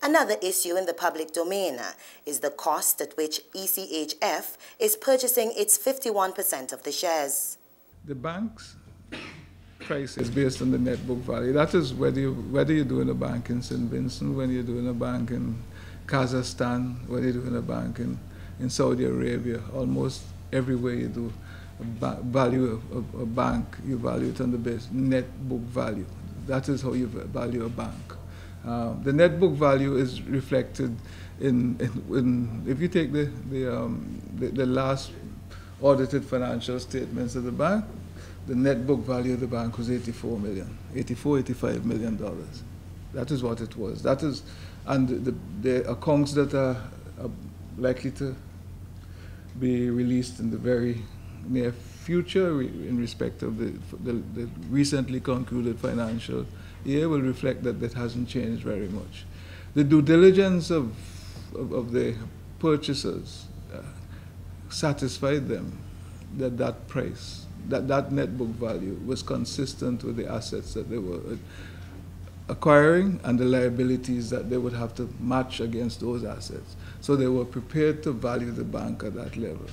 Another issue in the public domain is the cost at which ECHF is purchasing its 51% of the shares. The bank's price is based on the net book value. That is whether you're doing a bank in St. Vincent, when you're doing a bank in Kazakhstan, whether you're doing a bank in Saudi Arabia. Almost everywhere you do value a bank, you value it on the base net book value. That is how you value a bank. The net book value is reflected in if you take the last audited financial statements of the bank, the net book value of the bank was $85 million. That is what it was. That is, and the accounts that are likely to be released in the very near future in respect of the recently concluded financial year will reflect that that hasn't changed very much. The due diligence of the purchasers satisfied them that that price, that net book value was consistent with the assets that they were acquiring and the liabilities that they would have to match against those assets. So they were prepared to value the bank at that level.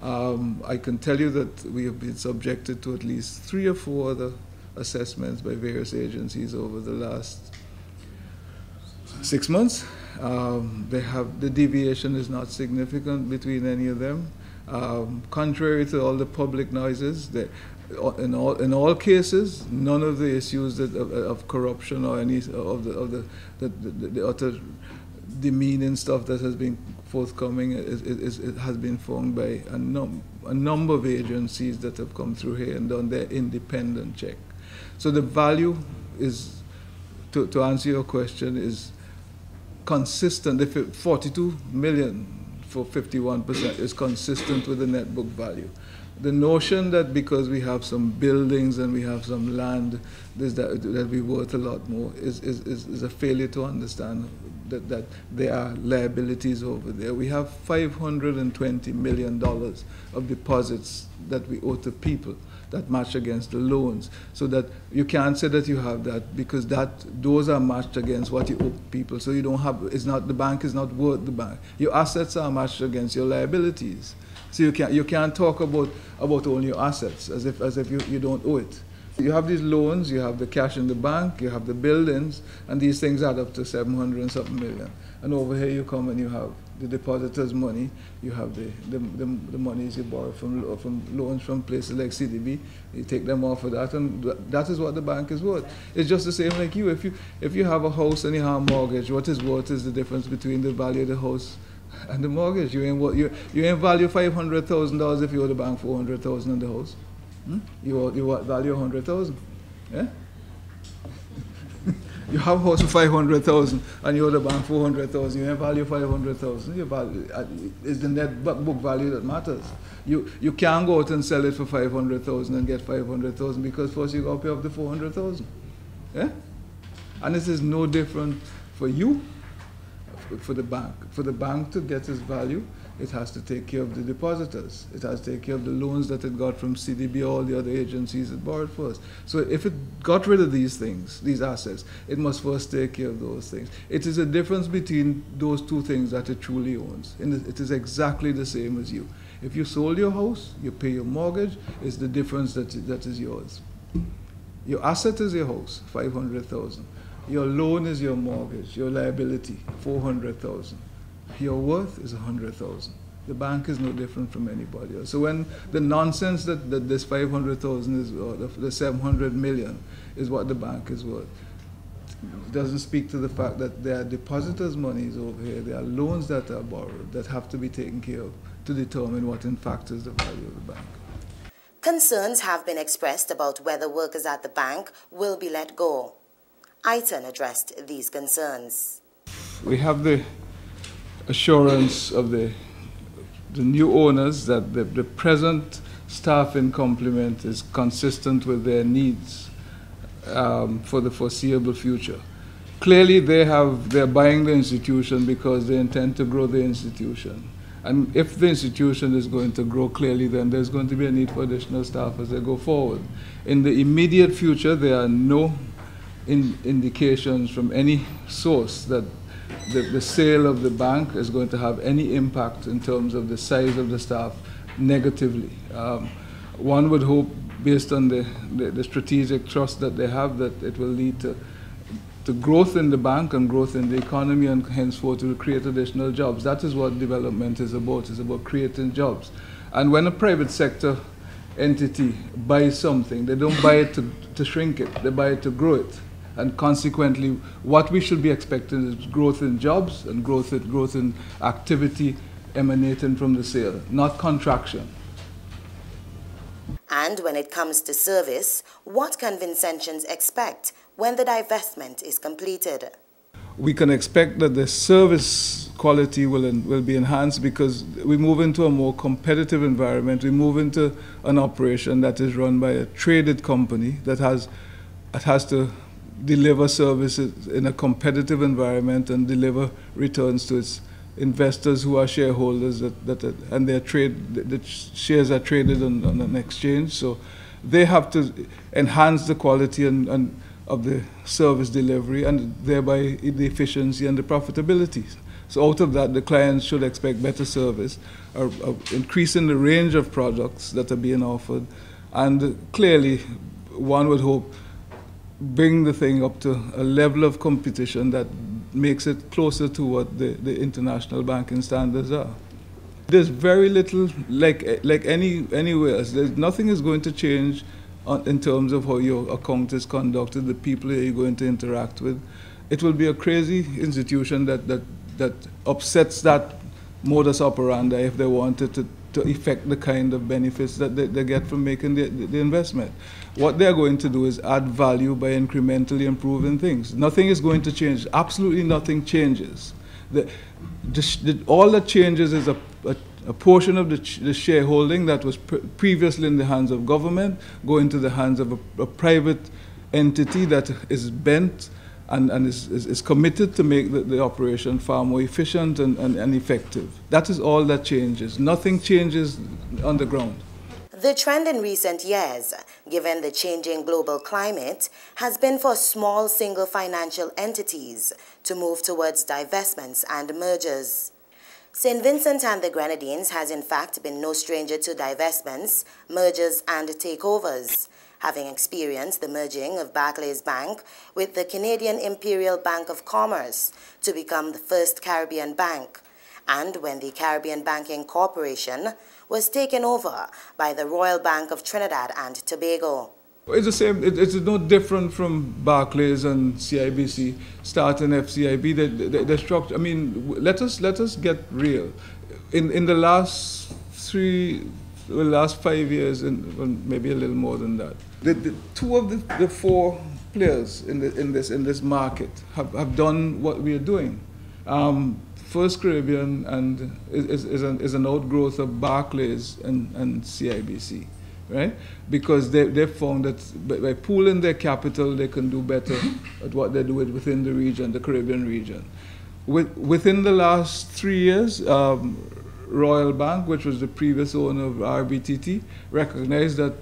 I can tell you that we have been subjected to at least 3 or 4 other assessments by various agencies over the last 6 months. The deviation is not significant between any of them. Contrary to all the public noises, in all cases, none of the issues of corruption or any of the utter demeaning stuff that has been forthcoming it has been found by a number of agencies that have come through here and done their independent check. So the value is, to answer your question, is consistent. If 42 million for 51% is consistent with the net book value. The notion that because we have some buildings and we have some land that we're worth a lot more is a failure to understand that there are liabilities over there. We have $520 million of deposits that we owe to people that match against the loans. So that you can't say that you have that because those are matched against what you owe people. So you don't have, the bank is not worth the bank. Your assets are matched against your liabilities. So you can't talk about only your assets as if you don't owe it. You have these loans, you have the cash in the bank, you have the buildings, and these things add up to 700 and something million. And over here you come and you have the depositors' money, you have the monies you borrow from loans from places like CDB, you take them off of that, and that is what the bank is worth. It's just the same like you. If you have a house and you have a mortgage, what is worth is the difference between the value of the house and the mortgage. You ain't value $500,000 if you owe the bank $400,000 on the house. You value $100,000. Yeah? You have a house for $500,000 and you owe the bank $400,000. You ain't value $500,000. You value it's the net book value that matters. You can't go out and sell it for $500,000 and get $500,000 because first you got to pay off the $400,000. Yeah? And this is no different for you. For the bank. For the bank to get its value, it has to take care of the depositors. It has to take care of the loans that it got from CDB, all the other agencies it borrowed first. So if it got rid of these things, these assets, it must first take care of those things. It is a difference between those two things that it truly owns. And it is exactly the same as you. If you sold your house, you pay your mortgage, it's the difference that is yours. Your asset is your house, $500,000. Your loan is your mortgage, your liability, $400,000. Your worth is $100,000. The bank is no different from anybody else. So when the nonsense that this $500,000 is, or the $700 million is what the bank is worth, it doesn't speak to the fact that there are depositors' monies over here, there are loans that are borrowed that have to be taken care of to determine what in fact is the value of the bank. Concerns have been expressed about whether workers at the bank will be let go. Aitan addressed these concerns. We have the assurance of the new owners that the present staffing complement is consistent with their needs for the foreseeable future. Clearly they're buying the institution because they intend to grow the institution. And if the institution is going to grow clearly, then there's going to be a need for additional staff as they go forward. In the immediate future, there are no indications from any source that the sale of the bank is going to have any impact in terms of the size of the staff negatively. One would hope, based on the strategic trust that they have, that it will lead to growth in the bank and growth in the economy, and henceforth will create additional jobs. That is what development is about. It's about creating jobs. And when a private sector entity buys something, they don't buy it to shrink it, they buy it to grow it. And consequently, what we should be expecting is growth in jobs and growth in activity emanating from the sale, not contraction. And when it comes to service, what can Vincentians expect when the divestment is completed? We can expect that the service quality will be enhanced, because we move into a more competitive environment. We move into an operation that is run by a traded company that has to deliver services in a competitive environment and deliver returns to its investors who are shareholders, and the shares are traded on an exchange. So they have to enhance the quality of the service delivery, and thereby the efficiency and the profitability. So out of that, the clients should expect better service, increasing the range of products that are being offered, and clearly, one would hope, bring the thing up to a level of competition that makes it closer to what the international banking standards are. There's very little, like anywhere else, nothing is going to change in terms of how your account is conducted, the people that you're going to interact with. It will be a crazy institution that upsets that modus operandi if they wanted to effect the kind of benefits that they get from making the investment. What they're going to do is add value by incrementally improving things. Nothing is going to change. Absolutely nothing changes. All that changes is a portion of the shareholding that was previously in the hands of government going to the hands of a private entity that is bent and is committed to make the operation far more efficient and effective. That is all that changes. Nothing changes on the ground. The trend in recent years, given the changing global climate, has been for small single financial entities to move towards divestments and mergers. St. Vincent and the Grenadines has in fact been no stranger to divestments, mergers and takeovers, having experienced the merging of Barclays Bank with the Canadian Imperial Bank of Commerce to become the first Caribbean bank, and when the Caribbean Banking Corporation was taken over by the Royal Bank of Trinidad and Tobago. It's the same. It's no different from Barclays and CIBC starting FCIB. The structure. I mean, let us get real. In the last 5 years, and maybe a little more than that, two of the four players in this market have done what we are doing. First Caribbean and is an outgrowth of Barclays and CIBC, right? Because they found that by pooling their capital, they can do better at what they do within the region, the Caribbean region. Within the last 3 years, Royal Bank, which was the previous owner of RBTT, recognized that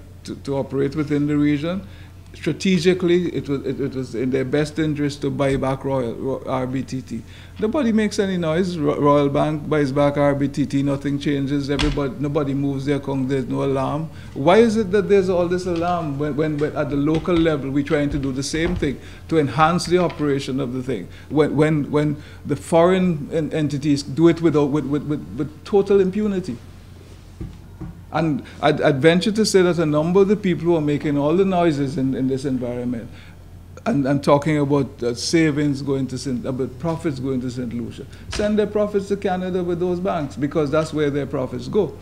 to operate within the region, strategically, it was in their best interest to buy back RBTT. Nobody makes any noise. Royal Bank buys back RBTT, nothing changes. Nobody moves their account. There's no alarm. Why is it that there's all this alarm when at the local level we're trying to do the same thing to enhance the operation of the thing? When the foreign entities do it with total impunity. And I'd venture to say that a number of the people who are making all the noises in this environment and talking about savings going to about profits going to St. Lucia, send their profits to Canada with those banks, because that's where their profits go.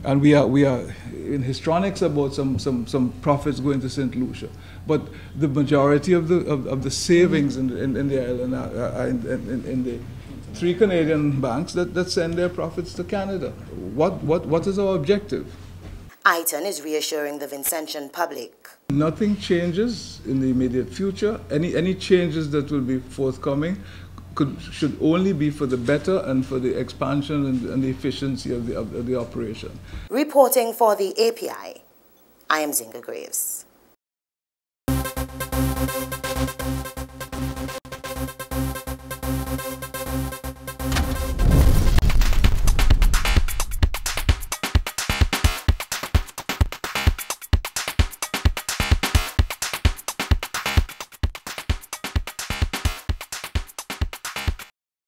And we are in histrionics about some profits going to St. Lucia, but the majority of the savings in the island are in the 3 Canadian banks that send their profits to Canada. What is our objective? Aiton is reassuring the Vincentian public. Nothing changes in the immediate future. Any changes that will be forthcoming should only be for the better and for the expansion and the efficiency of the operation. Reporting for the API, I am Zinga Graves.